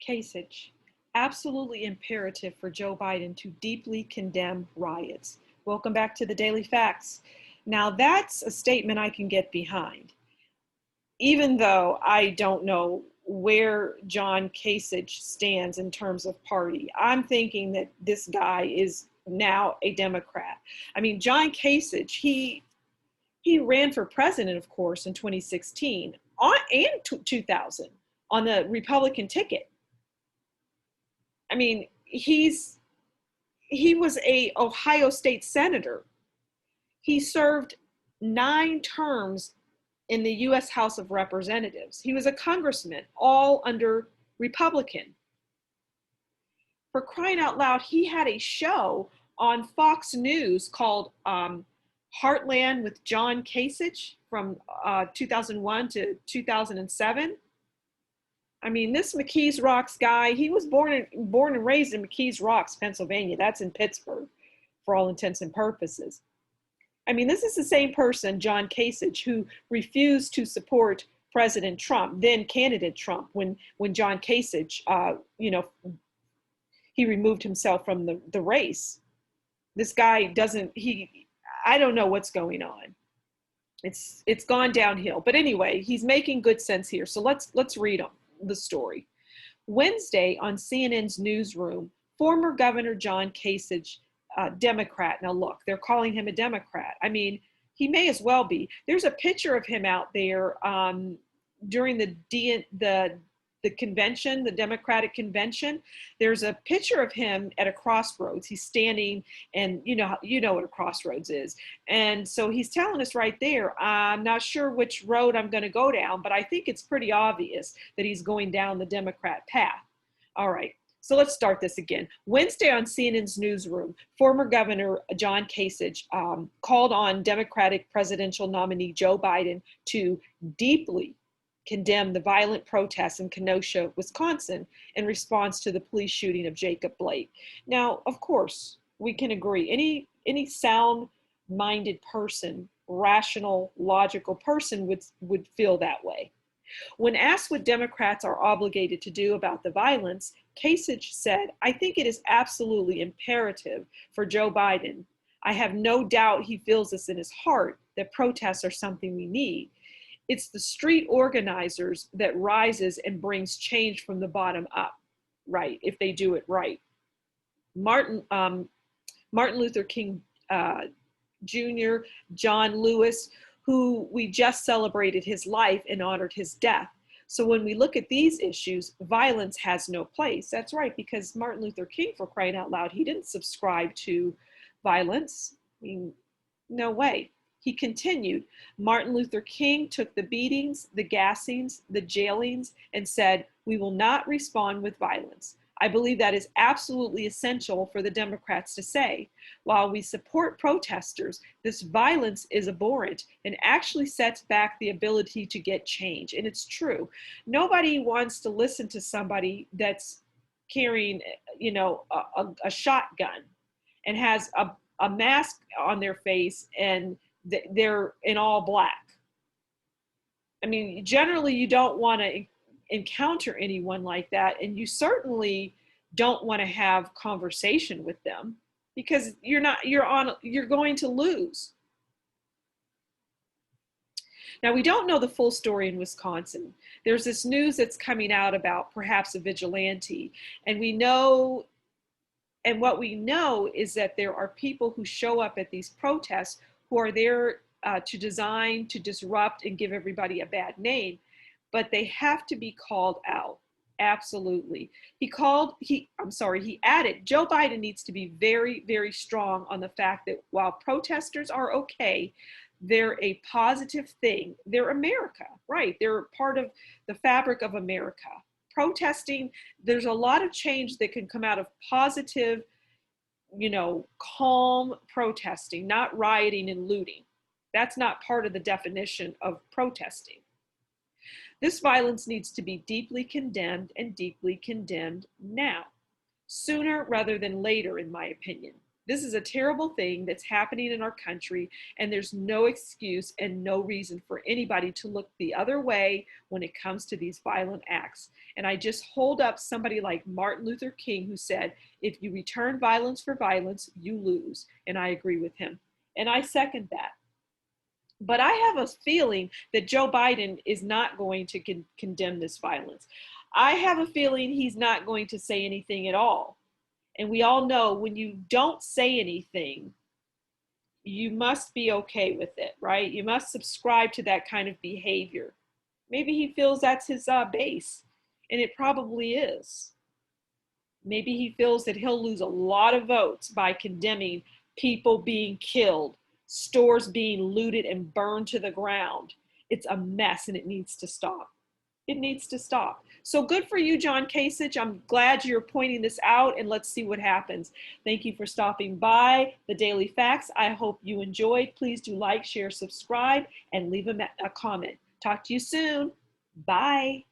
Kasich, absolutely imperative for Joe Biden to deeply condemn riots. Welcome back to the Daily Facts. Now, that's a statement I can get behind, even though I don't know where John Kasich stands in terms of party. I'm thinking that this guy is now a Democrat. I mean, John Kasich, he ran for president, of course, in 2016 and 2000 on the Republican ticket. I mean, he was a Ohio State senator. He served 9 terms in the U.S. House of Representatives. He was a congressman, all under Republican. For crying out loud, he had a show on Fox News called Heartland with John Kasich from 2001 to 2007. I mean, this McKees Rocks guy, he was born and raised in McKees Rocks, Pennsylvania. That's in Pittsburgh, for all intents and purposes. I mean, this is the same person, John Kasich, who refused to support President Trump, then candidate Trump, when John Kasich, he removed himself from the race. This guy I don't know what's going on. It's gone downhill. But anyway, he's making good sense here. So let's read the story. Wednesday on CNN's newsroom, former Governor John Kasich, Democrat. Now look, they're calling him a Democrat. I mean, he may as well be. There's a picture of him out there during the convention, the Democratic convention. There's a picture of him at a crossroads. He's standing, and you know what a crossroads is. And so he's telling us right there, I'm not sure which road I'm going to go down, but I think it's pretty obvious that he's going down the Democrat path. All right. So let's start this again. Wednesday on CNN's newsroom, former Governor John Kasich called on Democratic presidential nominee Joe Biden to deeply condemn the violent protests in Kenosha, Wisconsin, in response to the police shooting of Jacob Blake. Now, of course, we can agree. Any sound-minded person, rational, logical person would feel that way. When asked what Democrats are obligated to do about the violence, Kasich said, "I think it is absolutely imperative for Joe Biden. I have no doubt he feels this in his heart, that protests are something we need. It's the street organizers that rises and brings change from the bottom up, right, if they do it right." Martin Luther King Jr., John Lewis, who we just celebrated his life and honored his death. So when we look at these issues, violence has no place. That's right, because Martin Luther King, for crying out loud, he didn't subscribe to violence. I mean, no way. He continued, Martin Luther King took the beatings, the gassings, the jailings, and said, "We will not respond with violence." I believe that is absolutely essential for the Democrats to say. While we support protesters, this violence is abhorrent and actually sets back the ability to get change. And it's true. Nobody wants to listen to somebody that's carrying, a shotgun and has a mask on their face and they're in all black. I mean, generally you don't want to encounter anyone like that, and you certainly don't want to have conversation with them because you're going to lose. Now, we don't know the full story in Wisconsin. There's this news that's coming out about perhaps a vigilante, and what we know is that there are people who show up at these protests who are there to design, to disrupt, and give everybody a bad name. But they have to be called out. Absolutely. He added, Joe Biden needs to be very, very strong on the fact that while protesters are okay, they're a positive thing. They're America, right? They're part of the fabric of America. Protesting, there's a lot of change that can come out of positive, calm protesting, not rioting and looting. That's not part of the definition of protesting. This violence needs to be deeply condemned, and deeply condemned now, sooner rather than later, in my opinion. This is a terrible thing that's happening in our country, and there's no excuse and no reason for anybody to look the other way when it comes to these violent acts. And I just hold up somebody like Martin Luther King, who said, if you return violence for violence, you lose. And I agree with him. And I second that. But I have a feeling that Joe Biden is not going to condemn this violence. I have a feeling he's not going to say anything at all. And we all know when you don't say anything, you must be okay with it, right? You must subscribe to that kind of behavior. Maybe he feels that's his base, and it probably is. Maybe he feels that he'll lose a lot of votes by condemning people being killed, stores being looted and burned to the ground. It's a mess and it needs to stop. It needs to stop. So good for you, John Kasich. I'm glad you're pointing this out, and let's see what happens. Thank you for stopping by the Daily Facts. I hope you enjoyed. Please do like, share, subscribe, and leave a comment. Talk to you soon. Bye.